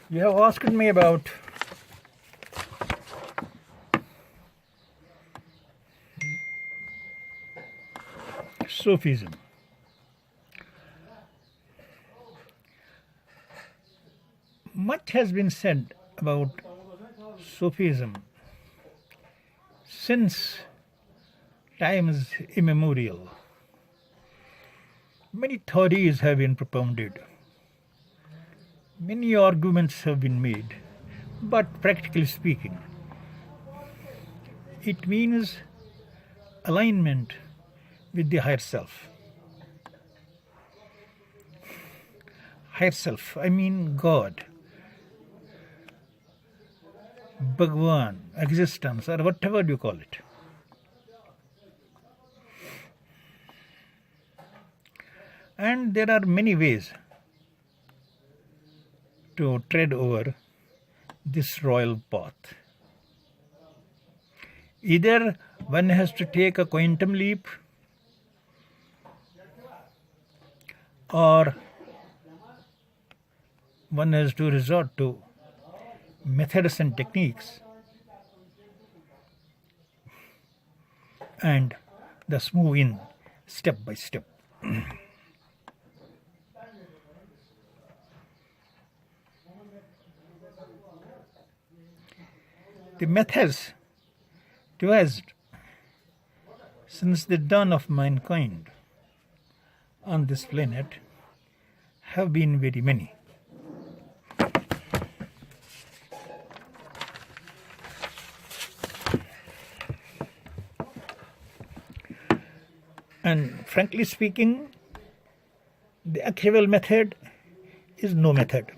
You have asked me about Sufism. Much has been said about Sufism since times immemorial. Many theories have been propounded. Many arguments have been made, but practically speaking, it means alignment with the higher self. Higher self, I mean God, Bhagwan, existence, or whatever you call it. And there are many ways to tread over this royal path. Either one has to take a quantum leap, or one has to resort to methods and techniques and thus move in step by step. The methods devised since the dawn of mankind on this planet have been very many. And frankly speaking, the actual method is no method.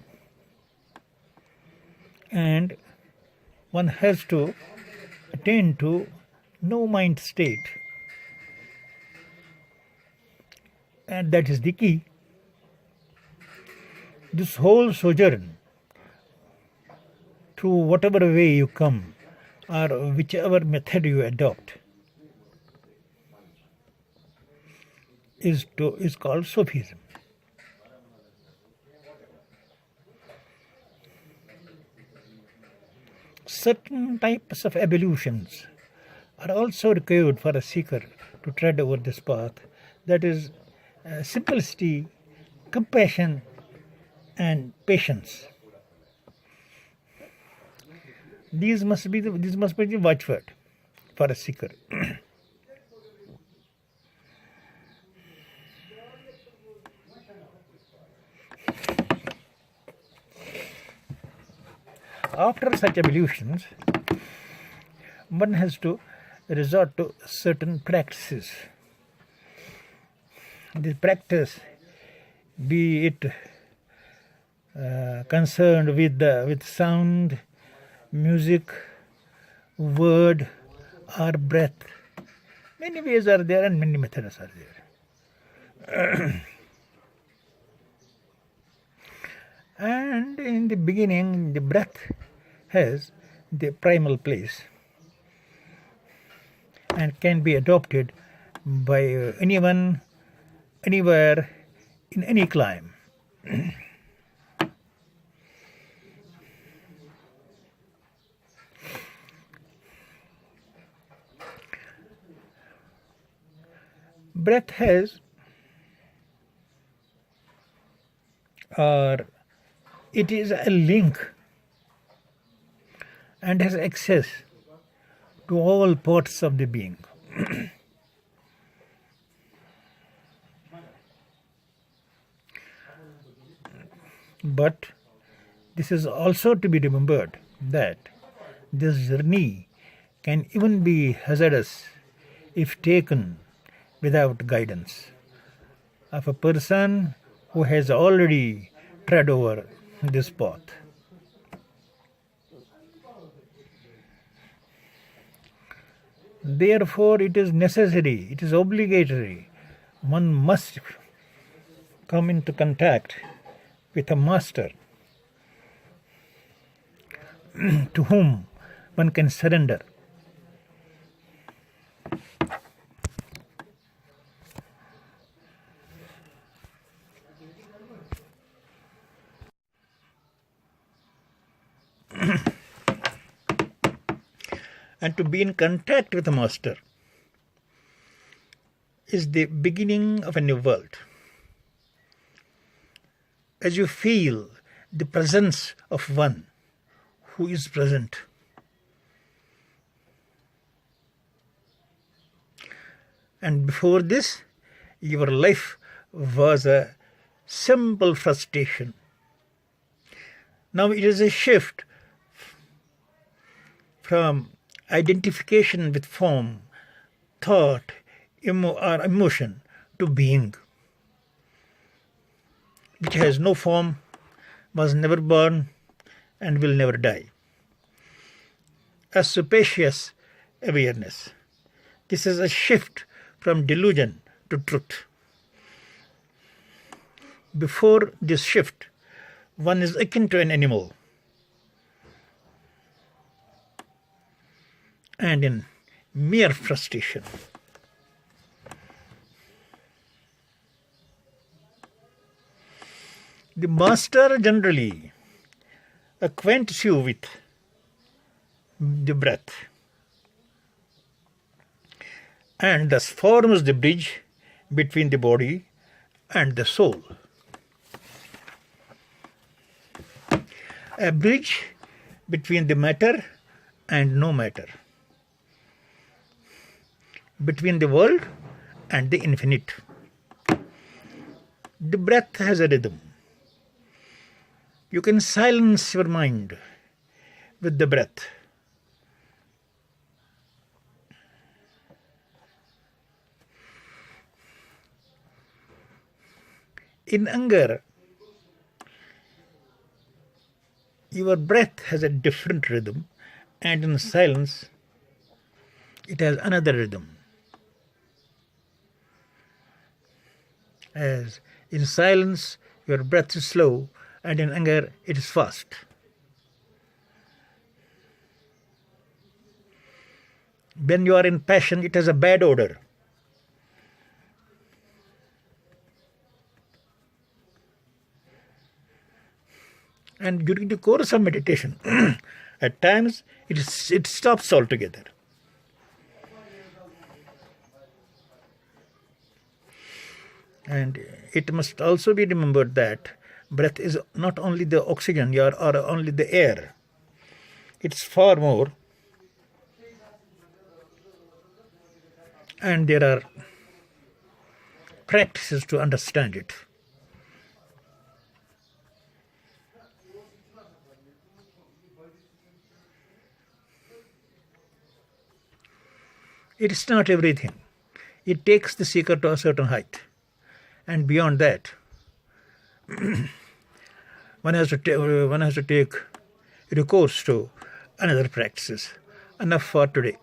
And one has to attain to no mind state. And that is the key. This whole sojourn, through whatever way you come, or whichever method you adopt, is called Sufism. Certain types of evolutions are also required for a seeker to tread over this path. That is simplicity, compassion, and patience. These must be the watchword for a seeker. After such evolutions, one has to resort to certain practices. This practice, be it concerned with sound, music, word, or breath. Many ways are there and many methods are there. And in the beginning, the breath has the primal place and can be adopted by anyone, anywhere, in any clime. Breath has, or it is a link and has access to all parts of the being. But this is also to be remembered that this journey can even be hazardous if taken without guidance of a person who has already tread over this path. Therefore, it is necessary, it is obligatory, one must come into contact with a master to whom one can surrender. and to be in contact with the Master is the beginning of a new world. As you feel the presence of one who is present, and before this, your life was a simple frustration. Now it is a shift from identification with form, thought, or emotion to being, which has no form, was never born, and will never die. A spacious awareness. This is a shift from delusion to truth. Before this shift, one is akin to an animal and in mere frustration. The Master generally acquaints you with the breath and thus forms the bridge between the body and the soul. A bridge between the matter and no matter, between the world and the infinite. The breath has a rhythm. You can silence your mind with the breath. In anger, your breath has a different rhythm, and in silence, it has another rhythm. As in silence, your breath is slow, and in anger, it is fast. When you are in passion, it has a bad odor. And during the course of meditation, at times it stops altogether. And it must also be remembered that breath is not only the oxygen or only the air. It's far more. And there are practices to understand it. It is not everything. It takes the seeker to a certain height. And beyond that, one has to take recourse to another practices. Enough for today.